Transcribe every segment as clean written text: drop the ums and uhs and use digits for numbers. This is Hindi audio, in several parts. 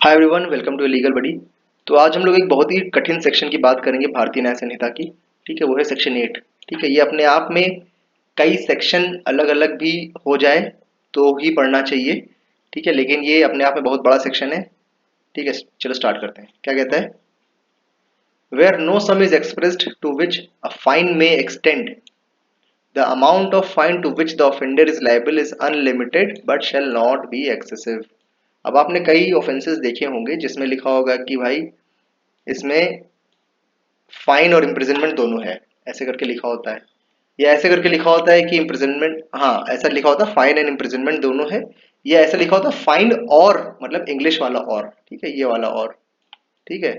Hi everyone, welcome to legal buddy. तो आज हम लोग एक बहुत ही कठिन सेक्शन की बात करेंगे भारतीय न्याय संहिता की। ठीक है, वो है सेक्शन 8। ठीक है, ये अपने आप में कई सेक्शन अलग अलग भी हो जाए तो ही पढ़ना चाहिए। ठीक है, लेकिन ये अपने आप में बहुत बड़ा सेक्शन है। ठीक है, चलो स्टार्ट करते हैं। क्या कहता है? Where no sum is expressed to which a fine may extend, the amount of fine to which the offender is liable is unlimited but shall not be excessive. अब आपने कई ऑफेंसेस देखे होंगे जिसमें लिखा होगा कि भाई इसमें फाइन और इम्प्रिजनमेंट दोनों है, ऐसे करके लिखा होता है। या ऐसे करके लिखा होता है कि इम्प्रिजनमेंट, हाँ ऐसा लिखा होता है फाइन एंड इम्प्रिजनमेंट दोनों है। या ऐसा लिखा होता है फाइन और, मतलब इंग्लिश वाला और। ठीक है, ये वाला और। ठीक है,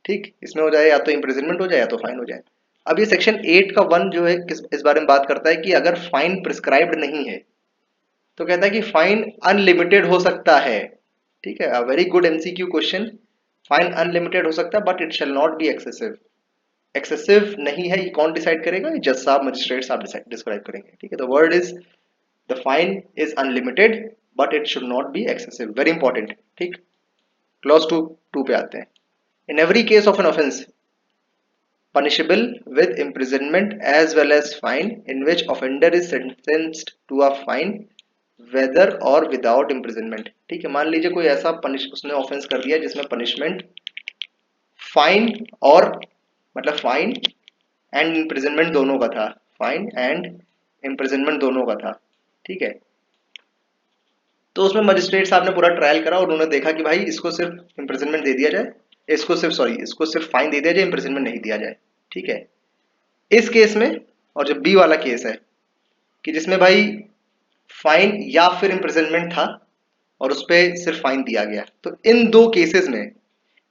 ठीक, इसमें हो जाए या तो इम्प्रिजनमेंट हो जाए या तो फाइन हो जाए। अब ये सेक्शन 8 का 1 जो है किस इस बारे में बात करता है कि अगर फाइन प्रिस्क्राइब्ड नहीं है तो कहता है कि फाइन अनलिमिटेड हो सकता है। ठीक है, very good MCQ question. Fine unlimited हो सकता है but it shall not be excessive. Excessive नहीं है, ये कौन डिसाइड करेगा? ये जज साहब, मजिस्ट्रेट साहब डिस्क्राइब करेंगे। ठीक है, the word is, the fine is unlimited but it should not be excessive, very important. ठीक, क्लॉज टू टू पे आते हैं। In every case of an offence punishable with imprisonment as well as fine in which offender is sentenced to a fine whether or without imprisonment। ठीक है, मान लीजिए कोई ऐसा पनिश उसने ऑफेंस कर दिया जिसमें पनिशमेंट फाइन और, मतलब फाइन एंड इम्प्रिजनमेंट दोनों का था। फाइन एंड इम्प्रिजनमेंट दोनों का था। ठीक है, तो उसमें मजिस्ट्रेट साहब ने पूरा ट्रायल करा और उन्होंने देखा कि भाई इसको सिर्फ इम्प्रिजनमेंट दे दिया जाए, इसको सिर्फ फाइन दे दिया जाए, इम्प्रिजनमेंट नहीं दिया जाए। ठीक है, इस केस में, और जो बी वाला केस है कि जिसमें भाई फाइन या फिर इम्प्रिजनमेंट था और उस पर सिर्फ फाइन दिया गया, तो इन दो केसेस में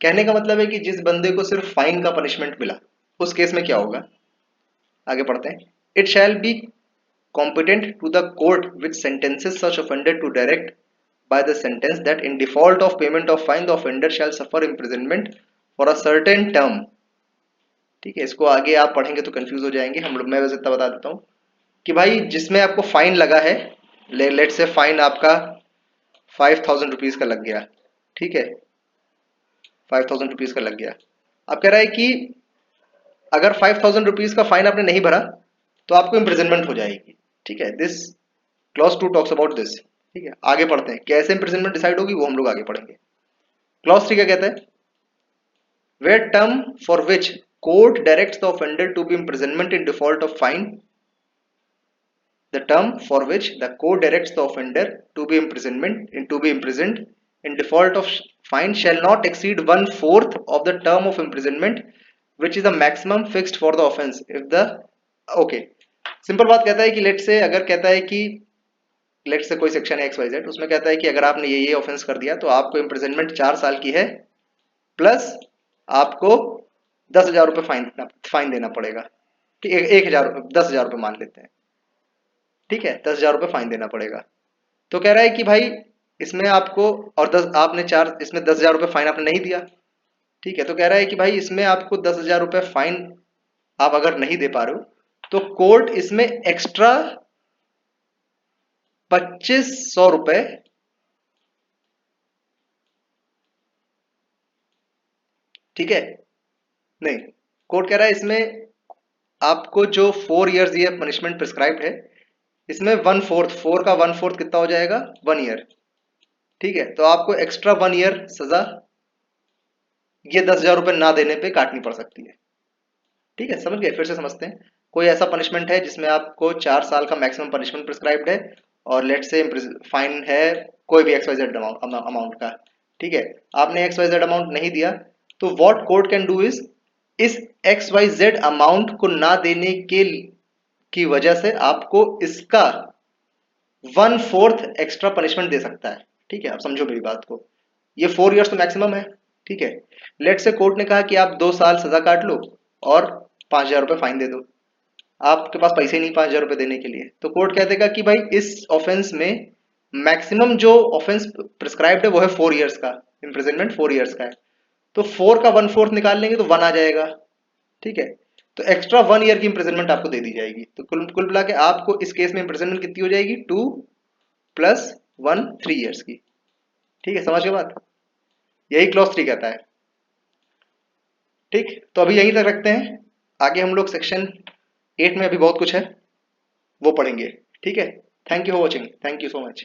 कहने का मतलब है कि जिस बंदे को सिर्फ फाइन का पनिशमेंट मिला उस केस में क्या होगा? आगे पढ़ते हैं। It shall be competent to the court which sentences such offender to direct by the sentence that in default of payment of fine the offender shall suffer imprisonment for a certain term। ठीक है, इसको आगे आप पढ़ेंगे तो कंफ्यूज हो जाएंगे, हम लोग मैं बस इतना बता देता हूँ कि भाई जिसमें आपको फाइन लगा है, लेट से फाइन आपका 5000 रुपीज का लग गया। ठीक है, 5000 रुपीज का लग गया। अब कह रहा है कि अगर 5000 रुपीज का फाइन आपने नहीं भरा तो आपको इम्प्रिजनमेंट हो जाएगी। ठीक है, this clause 2 talks about this. ठीक है, आगे पढ़ते हैं कैसे इम्प्रिजनमेंट डिसाइड होगी, वो हम लोग आगे पढ़ेंगे। क्लॉज 3 क्या कहता है? Where term for which court directs the offender to be imprisonment in default of fine, the term for which the court directs the offender to be imprisoned in default of fine shall not exceed 1/4 of the term of imprisonment which is the maximum fixed for the offense if the, okay, simple बात कहता है कि लेट से, अगर कहता है कि लेट से कोई सेक्शन है XYZ, उसमें कहता है कि अगर आपने ये ऑफेंस कर दिया तो आपको इम्प्रिजनमेंट 4 साल की है प्लस आपको 10,000 रुपये फाइन देना पड़ेगा। ठीक है, 1,000, 10,000 रुपये मान लेते हैं। ठीक है, 10,000 रुपये फाइन देना पड़ेगा। तो कह रहा है कि भाई इसमें आपको, और 10 आपने चार, इसमें 10,000 रुपये फाइन आपने नहीं दिया। ठीक है, तो कह रहा है कि भाई इसमें आपको 10,000 रुपये फाइन आप अगर नहीं दे पा रहे हो तो कोर्ट इसमें एक्स्ट्रा 2,500 रुपये, ठीक है, नहीं, कोर्ट कह रहा है इसमें आपको जो 4 इयर्स ये पनिशमेंट प्रिस्क्राइब्ड है, इसमें 1/4, 4 का 1/4 कितना हो जाएगा? 1 ईयर। ठीक है, तो आपको एक्स्ट्रा 1 ईयर सजा ये 10,000 रुपये ना देने पे काटनी पड़ सकती है। ठीक है, समझ गए? फिर से समझते हैं। कोई ऐसा पनिशमेंट है जिसमें आपको 4 साल का मैक्सिमम पनिशमेंट प्रिस्क्राइब्ड है और लेट से फाइन है कोई भी XYZ अमाउंट का। ठीक है, आपने XYZ अमाउंट नहीं दिया तो व्हाट कोर्ट कैन डू इस XYZ अमाउंट को ना देने के की वजह से आपको इसका 1/4 एक्स्ट्रा पनिशमेंट दे सकता है। ठीक है, आप समझो मेरी बात को। ये 4 इयर्स तो मैक्सिमम है। ठीक है, लेट से कोर्ट ने कहा कि आप 2 साल सजा काट लो और 5,000 रुपये फाइन दे दो। आपके पास पैसे नहीं 5,000 रुपये देने के लिए, तो कोर्ट कह देगा कि भाई इस ऑफेंस में मैक्सिमम जो ऑफेंस प्रिस्क्राइब्ड है वो है 4 इयर्स का, इम्प्रिजनमेंट 4 इयर्स का है। तो 4 का 1/4 निकाल लेंगे तो 1 आ जाएगा। ठीक है, तो एक्स्ट्रा 1 ईयर की इम्प्रिजनमेंट आपको दे दी जाएगी। तो कुल कुल मिला के आपको इस केस में इम्प्रिजनमेंट कितनी हो जाएगी? 2 + 1, 3 इयर्स की। ठीक है, समझ के बात? यही क्लॉज 3 कहता है। ठीक, तो अभी यहीं तक रखते हैं। आगे हम लोग सेक्शन 8 में अभी बहुत कुछ है वो पढ़ेंगे। ठीक है, thank you for watching, thank you so much.